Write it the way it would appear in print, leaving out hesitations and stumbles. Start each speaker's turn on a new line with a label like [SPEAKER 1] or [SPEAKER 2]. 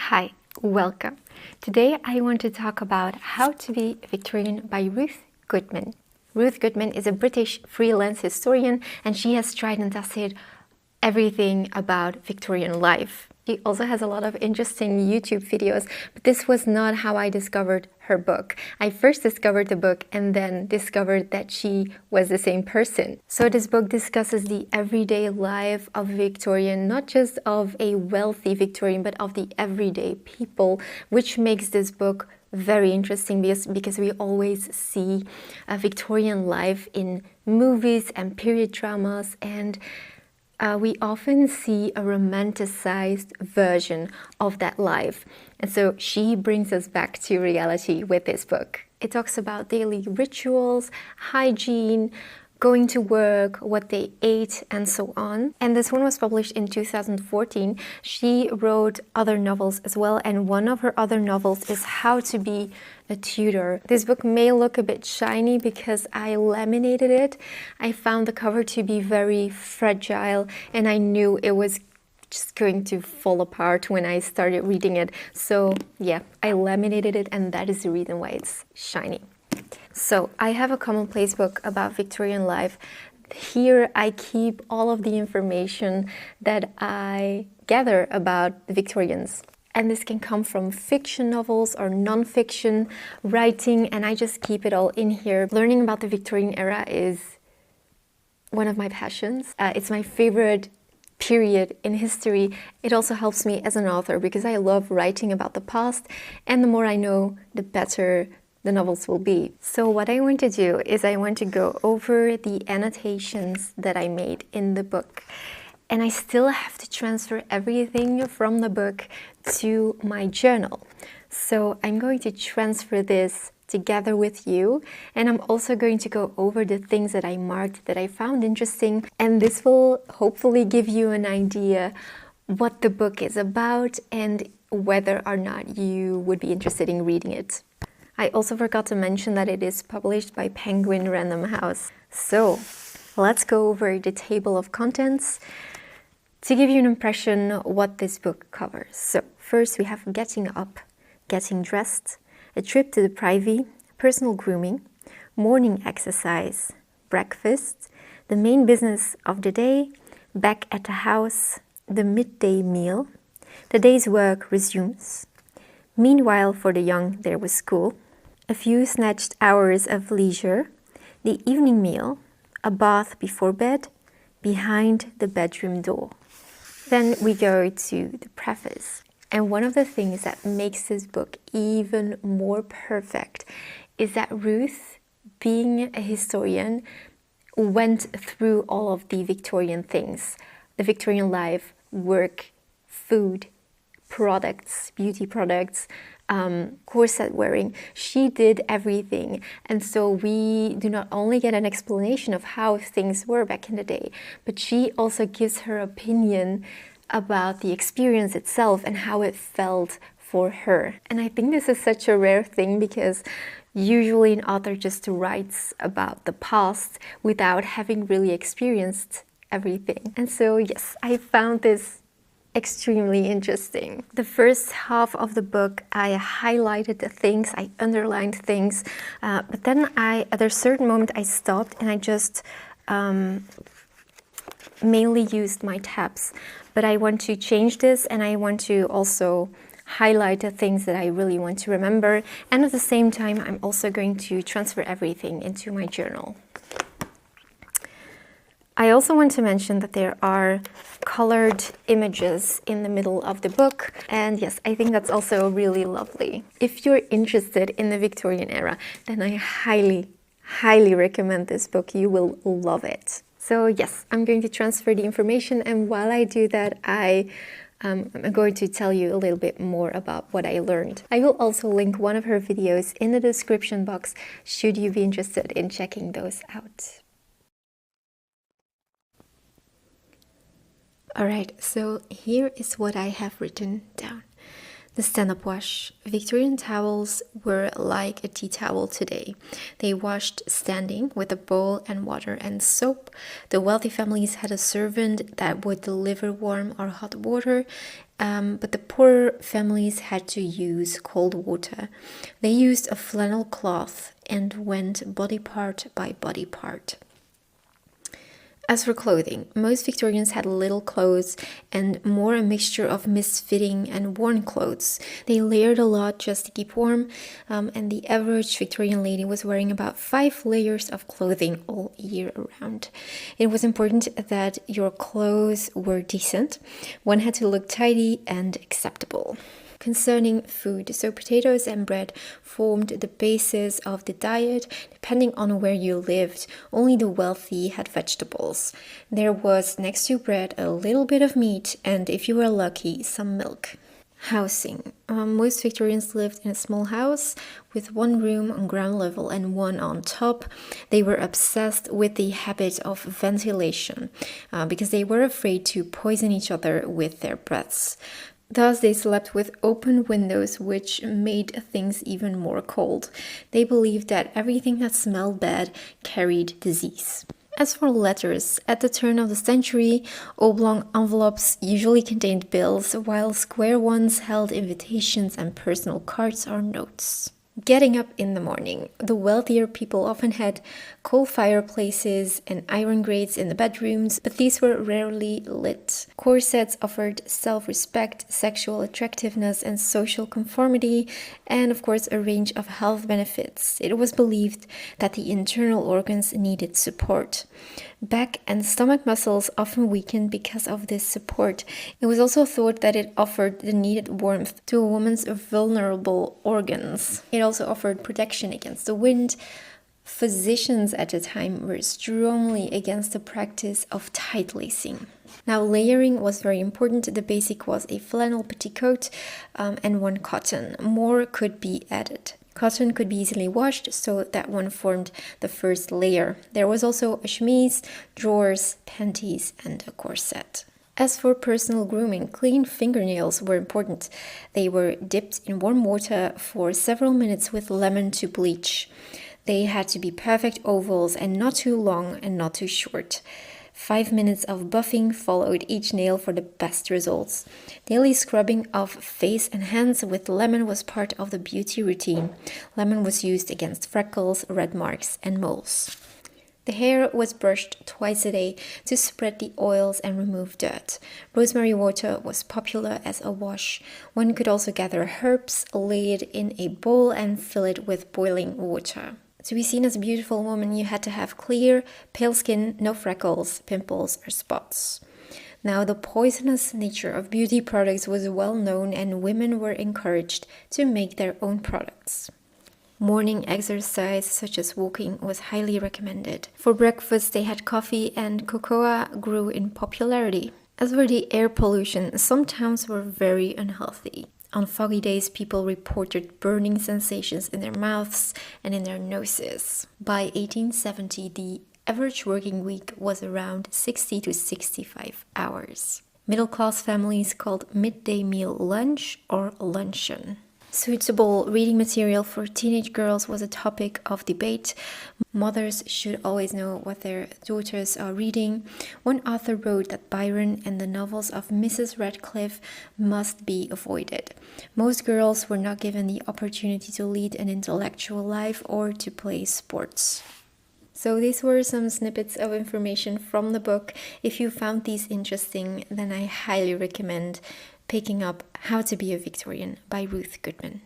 [SPEAKER 1] Hi, welcome. Today I want to talk about How to be Victorian by Ruth Goodman. Ruth Goodman is a British freelance historian and she has tried and tested everything about Victorian life. She also has a lot of interesting YouTube videos, but this was not how I discovered her book. I first discovered the book and then discovered that she was the same person. So this book discusses the everyday life of Victorian, not just of a wealthy Victorian, but of the everyday people, which makes this book very interesting because we always see a Victorian life in movies and period dramas, and we often see a romanticized version of that life. And so she brings us back to reality with this book. It talks about daily rituals, hygiene, going to work, what they ate, and so on. And this one was published in 2014. She wrote other novels as well, and one of her other novels is How to be a Tudor. This book may look a bit shiny because I laminated it. I found the cover to be very fragile, and I knew it was just going to fall apart when I started reading it. So yeah, I laminated it, and that is the reason why it's shiny. So I have a commonplace book about Victorian life. Here I keep all of the information that I gather about the Victorians. And this can come from fiction novels or non-fiction writing, and I just keep it all in here. Learning about the Victorian era is one of my passions. It's my favorite period in history. It also helps me as an author because I love writing about the past, and the more I know, the better the novels will be. So what I want to do is I want to go over the annotations that I made in the book. And I still have to transfer everything from the book to my journal. So I'm going to transfer this together with you, and I'm also going to go over the things that I marked that I found interesting, and this will hopefully give you an idea what the book is about and whether or not you would be interested in reading it. I also forgot to mention that it is published by Penguin Random House. So let's go over the table of contents to give you an impression what this book covers. So first we have getting up, getting dressed, a trip to the privy, personal grooming, morning exercise, breakfast, the main business of the day, back at the house, the midday meal, the day's work resumes. Meanwhile, for the young, there was school, a few snatched hours of leisure, the evening meal, a bath before bed, behind the bedroom door. Then we go to the preface. And one of the things that makes this book even more perfect is that Ruth, being a historian, went through all of the Victorian things, the Victorian life, work, food, products, beauty products, corset wearing. She did everything, and so we do not only get an explanation of how things were back in the day, but she also gives her opinion about the experience itself and how it felt for her. And I think this is such a rare thing because usually an author just writes about the past without having really experienced everything. And so yes, I found this extremely interesting. The first half of the book, I highlighted the things, I underlined things, but then at a certain moment I stopped and I just mainly used my tabs. But I want to change this, and I want to also highlight the things that I really want to remember, and at the same time I'm also going to transfer everything into my journal. I also want to mention that there are colored images in the middle of the book, and yes, I think that's also really lovely. If you're interested in the Victorian era, then I highly recommend this book. You will love it. So yes, I'm going to transfer the information, and while I do that, I'm going to tell you a little bit more about what I learned. I will also link one of her videos in the description box should you be interested in checking those out. Alright, so here is what I have written down. The stand-up wash. Victorian towels were like a tea towel today. They washed standing with a bowl and water and soap. The wealthy families had a servant that would deliver warm or hot water, But the poorer families had to use cold water. They used a flannel cloth and went body part by body part. As for clothing, most Victorians had little clothes and more a mixture of misfitting and worn clothes. They layered a lot just to keep warm, and the average Victorian lady was wearing about 5 layers of clothing all year round. It was important that your clothes were decent. One had to look tidy and acceptable. Concerning food, so potatoes and bread formed the basis of the diet. Depending on where you lived, only the wealthy had vegetables. There was, next to bread, a little bit of meat and, if you were lucky, some milk. Housing. Most Victorians lived in a small house with one room on ground level and one on top. They were obsessed with the habit of ventilation because they were afraid to poison each other with their breaths. Thus, they slept with open windows, which made things even more cold. They believed that everything that smelled bad carried disease. As for letters, at the turn of the century, oblong envelopes usually contained bills, while square ones held invitations and personal cards or notes. Getting up in the morning. The wealthier people often had coal fireplaces and iron grates in the bedrooms, but these were rarely lit. Corsets offered self-respect, sexual attractiveness, and social conformity, and of course a range of health benefits. It was believed that the internal organs needed support. Back and stomach muscles often weakened because of this support. It was also thought that it offered the needed warmth to a woman's vulnerable organs. It also offered protection against the wind. Physicians at the time were strongly against the practice of tight lacing. Now, layering was very important. The basic was a flannel petticoat and one cotton. More could be added. Cotton could be easily washed, so that one formed the first layer. There was also a chemise, drawers, panties, and a corset. As for personal grooming, clean fingernails were important. They were dipped in warm water for several minutes with lemon to bleach. They had to be perfect ovals and not too long and not too short. 5 minutes of buffing followed each nail for the best results. Daily scrubbing of face and hands with lemon was part of the beauty routine. Lemon was used against freckles, red marks, and moles. The hair was brushed twice a day to spread the oils and remove dirt. Rosemary water was popular as a wash. One could also gather herbs, lay it in a bowl, and fill it with boiling water. To be seen as a beautiful woman, you had to have clear, pale skin, no freckles, pimples, or spots. Now, the poisonous nature of beauty products was well known, and women were encouraged to make their own products. Morning exercise, such as walking, was highly recommended. For breakfast, they had coffee, and cocoa grew in popularity. As for the air pollution, some towns were very unhealthy. On foggy days, people reported burning sensations in their mouths and in their noses. By 1870, the average working week was around 60 to 65 hours. Middle-class families called midday meal lunch or luncheon. Suitable reading material for teenage girls was a topic of debate. Mothers should always know what their daughters are reading. One author wrote that Byron and the novels of Mrs. Radcliffe must be avoided. Most girls were not given the opportunity to lead an intellectual life or to play sports. So these were some snippets of information from the book. If you found these interesting, then I highly recommend picking up How to Be a Victorian by Ruth Goodman.